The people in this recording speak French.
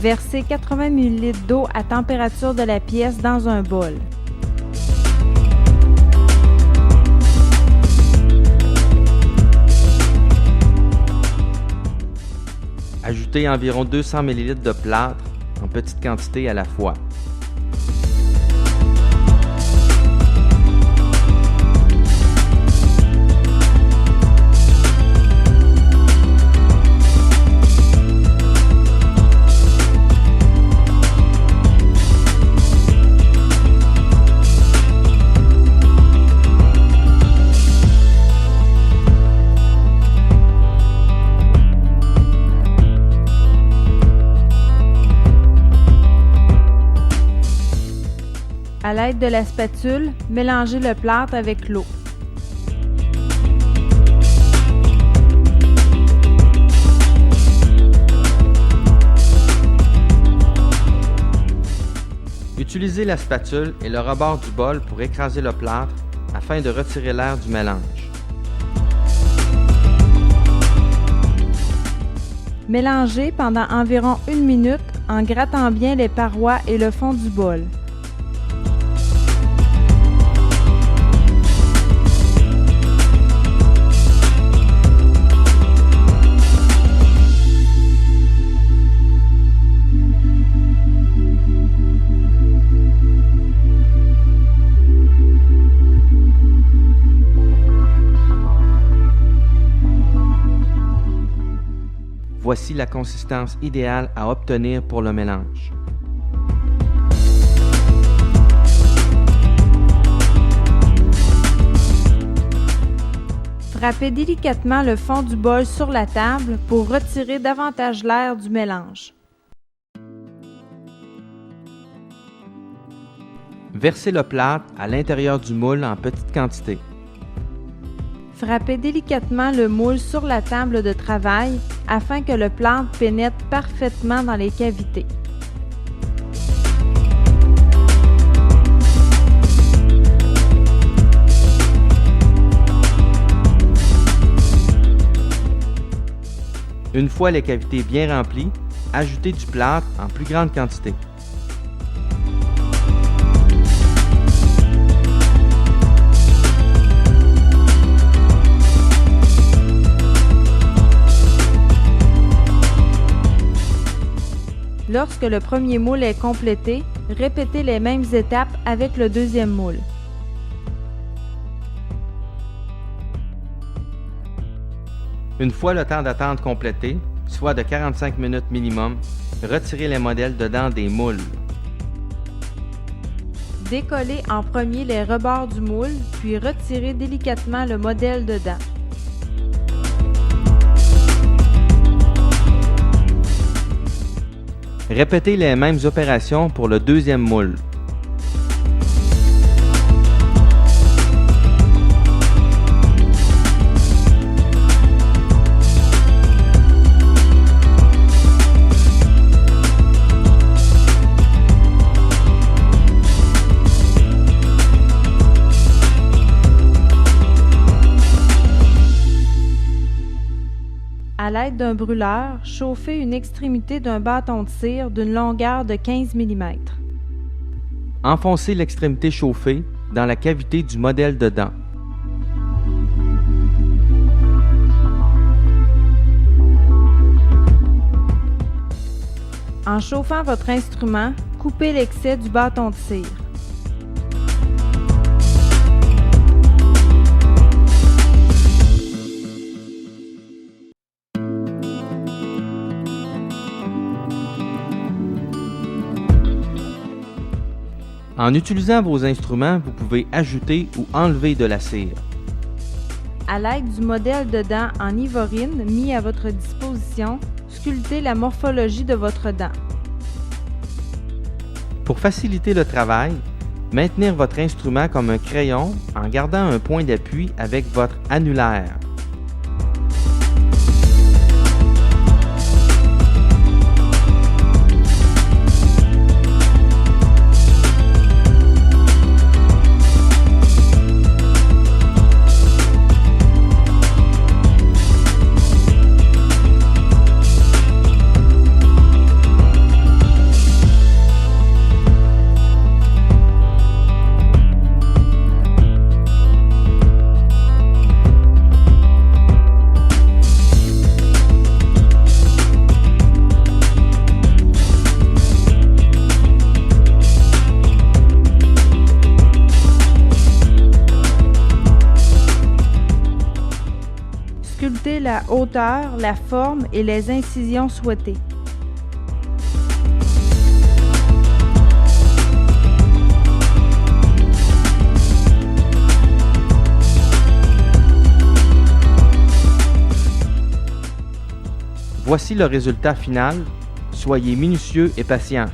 Versez 80 ml d'eau à température de la pièce dans un bol. Ajoutez environ 200 ml de plâtre en petite quantité à la fois. À l'aide de la spatule, mélangez le plâtre avec l'eau. Utilisez la spatule et le rebord du bol pour écraser le plâtre afin de retirer l'air du mélange. Mélangez pendant environ 1 minute en grattant bien les parois et le fond du bol. Voici la consistance idéale à obtenir pour le mélange. Frappez délicatement le fond du bol sur la table pour retirer davantage l'air du mélange. Versez le plâtre à l'intérieur du moule en petite quantité. Frappez délicatement le moule sur la table de travail afin que le plâtre pénètre parfaitement dans les cavités. Une fois les cavités bien remplies, ajoutez du plâtre en plus grande quantité. Lorsque le premier moule est complété, répétez les mêmes étapes avec le deuxième moule. Une fois le temps d'attente complété, soit de 45 minutes minimum, retirez les modèles dedans des moules. Décollez en premier les rebords du moule, puis retirez délicatement le modèle dedans. Répétez les mêmes opérations pour le deuxième moule. À l'aide d'un brûleur, chauffez une extrémité d'un bâton de cire d'une longueur de 15 mm. Enfoncez l'extrémité chauffée dans la cavité du modèle dedans. En chauffant votre instrument, coupez l'excès du bâton de cire. En utilisant vos instruments, vous pouvez ajouter ou enlever de la cire. À l'aide du modèle de dent en ivorine mis à votre disposition, sculptez la morphologie de votre dent. Pour faciliter le travail, maintenir votre instrument comme un crayon en gardant un point d'appui avec votre annulaire. la hauteur, la forme et les incisions souhaitées. Voici le résultat final. Soyez minutieux et patient.